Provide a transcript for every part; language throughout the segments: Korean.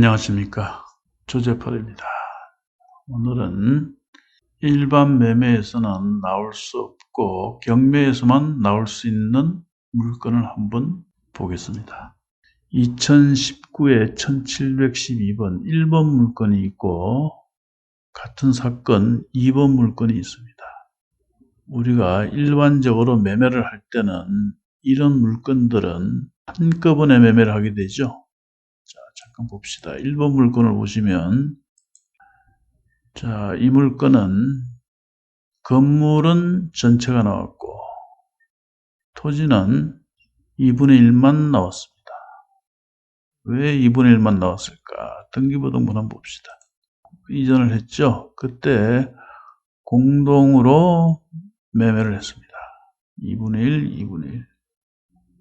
안녕하십니까. 조재팔입니다. 오늘은 일반 매매에서는 나올 수 없고 경매에서만 나올 수 있는 물건을 한번 보겠습니다. 2019에 1712번 1번 물건이 있고 같은 사건 2번 물건이 있습니다. 우리가 일반적으로 매매를 할 때는 이런 물건들은 한꺼번에 매매를 하게 되죠. 자, 잠깐 봅시다. 1번 물건을 보시면, 자, 이 물건은 건물은 전체가 나왔고 토지는 2분의 1만 나왔습니다. 왜 2분의 1만 나왔을까? 등기부등본 한번 봅시다. 이전을 했죠. 그때 공동으로 매매를 했습니다. 2분의 1, 2분의 1.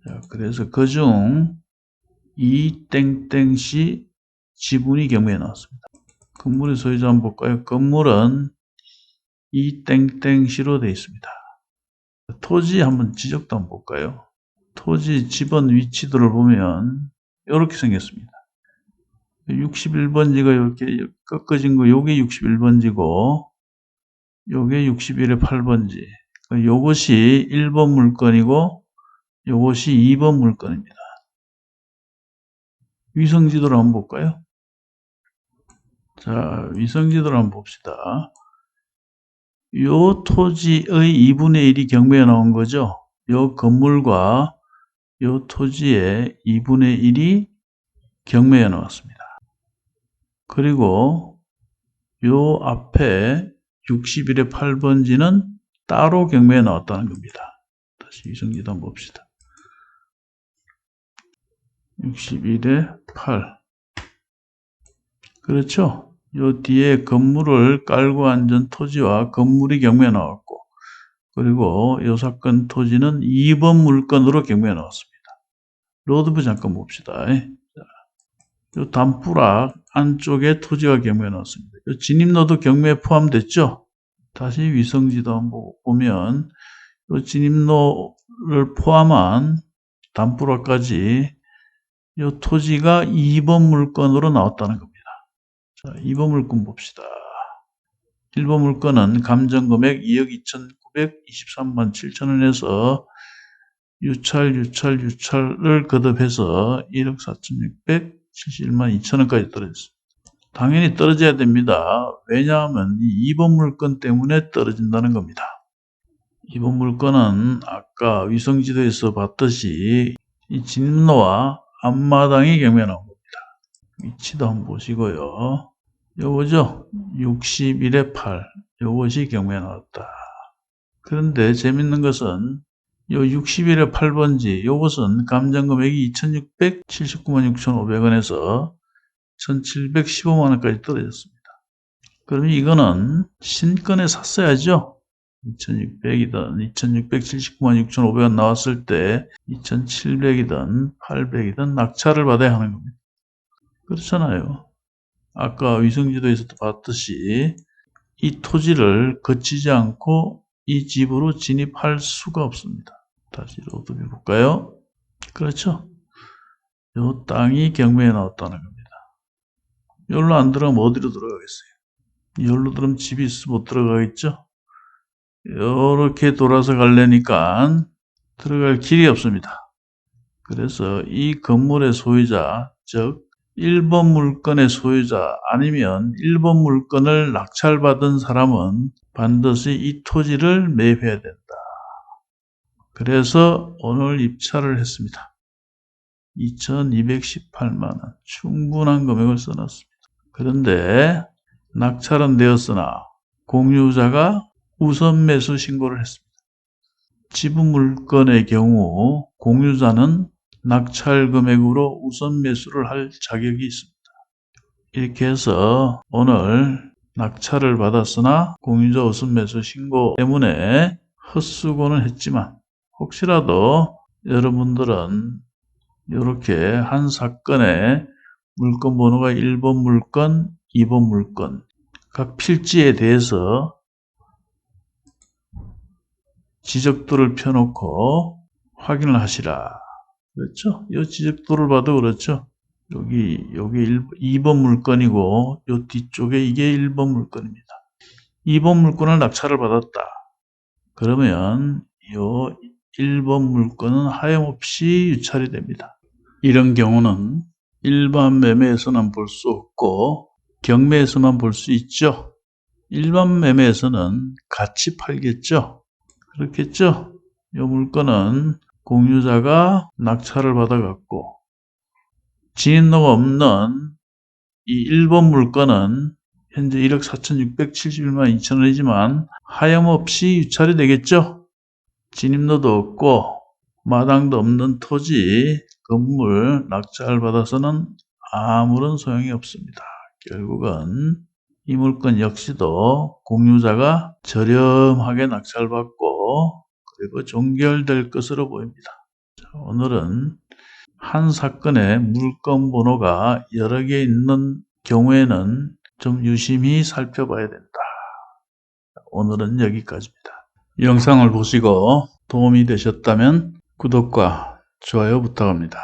자, 그래서 그중 이 땡땡시 지분이 경매에 나왔습니다. 건물의 소유자 한번 볼까요? 건물은 이 땡땡시로 되어 있습니다. 토지 한번 지적도 한번 볼까요? 토지 집원 위치도를 보면 이렇게 생겼습니다. 61번지가 이렇게 꺾어진 거, 요게 61번지고 요게 61의 8번지. 요것이 1번 물건이고 요것이 2번 물건입니다. 위성지도를 한번 볼까요? 자, 위성지도를 한번 봅시다. 요 토지의 2분의 1이 경매에 나온 거죠. 요 건물과 요 토지의 2분의 1이 경매에 나왔습니다. 그리고 요 앞에 61의 8번지는 따로 경매에 나왔다는 겁니다. 다시 위성지도 한번 봅시다. 61의 8. 그렇죠? 요 뒤에 건물을 깔고 앉은 토지와 건물이 경매에 나왔고, 그리고 요 사건 토지는 2번 물건으로 경매에 나왔습니다. 로드뷰 잠깐 봅시다. 요 단프락 안쪽에 토지가 경매에 나왔습니다. 요 진입로도 경매에 포함됐죠? 다시 위성지도 한번 보면 요 진입로를 포함한 단프락까지 요 토지가 2번 물건으로 나왔다는 겁니다. 자, 2번 물건 봅시다. 1번 물건은 감정금액 2억 2,923만 7천원에서 유찰을 거듭해서 1억 4,671만 2천원까지 떨어졌습니다. 당연히 떨어져야 됩니다. 왜냐하면 이 2번 물건 때문에 떨어진다는 겁니다. 2번 물건은 아까 위성지도에서 봤듯이 이 진입로와 앞마당이 경매에 나온 겁니다. 위치도 한번 보시고요. 요거죠. 61의 8. 요것이 경매에 나왔다. 그런데 재밌는 것은 요 61의 8번지 요것은 감정금액이 2,679만 6,500원에서 1,715만원까지 떨어졌습니다. 그럼 이거는 신건에 샀어야죠. 2,600이든 2,679만 6,500원 나왔을 때 2,700이든 800이든 낙찰을 받아야 하는 겁니다. 그렇잖아요. 아까 위성지도에서도 봤듯이 이 토지를 거치지 않고 이 집으로 진입할 수가 없습니다. 다시 로드뷰 볼까요? 그렇죠. 이 땅이 경매에 나왔다는 겁니다. 여기로 안 들어가면 어디로 들어가겠어요? 여기로 들어가면 집이 있으면 못 들어가겠죠? 이렇게 돌아서 가려니까 들어갈 길이 없습니다. 그래서 이 건물의 소유자, 즉 1번 물건의 소유자 아니면 1번 물건을 낙찰받은 사람은 반드시 이 토지를 매입해야 된다. 그래서 오늘 입찰을 했습니다. 2,218만원 충분한 금액을 써놨습니다. 그런데 낙찰은 되었으나 공유자가 우선 매수 신고를 했습니다. 지분 물건의 경우 공유자는 낙찰 금액으로 우선 매수를 할 자격이 있습니다. 이렇게 해서 오늘 낙찰을 받았으나 공유자 우선 매수 신고 때문에 헛수고는 했지만 혹시라도 여러분들은 이렇게 한 사건에 물건 번호가 1번 물건, 2번 물건 각 필지에 대해서 지적도를 펴놓고 확인을 하시라. 그렇죠? 이 지적도를 봐도 그렇죠? 요게 2번 물건이고, 요 뒤쪽에 이게 1번 물건입니다. 2번 물건을 낙찰을 받았다. 그러면 요 1번 물건은 하염없이 유찰이 됩니다. 이런 경우는 일반 매매에서는 볼 수 없고 경매에서만 볼 수 있죠. 일반 매매에서는 같이 팔겠죠. 그렇겠죠. 이 물건은 공유자가 낙찰을 받아갖고 진입로가 없는 이 1번 물건은 현재 1억 4,671만 2천원이지만 하염없이 유찰이 되겠죠. 진입로도 없고 마당도 없는 토지, 건물 낙찰 받아서는 아무런 소용이 없습니다. 결국은 이 물건 역시도 공유자가 저렴하게 낙찰받고 그리고 종결될 것으로 보입니다. 자, 오늘은 한 사건에 물건 번호가 여러 개 있는 경우에는 좀 유심히 살펴봐야 된다. 오늘은 여기까지입니다. 영상을 보시고 도움이 되셨다면 구독과 좋아요 부탁합니다.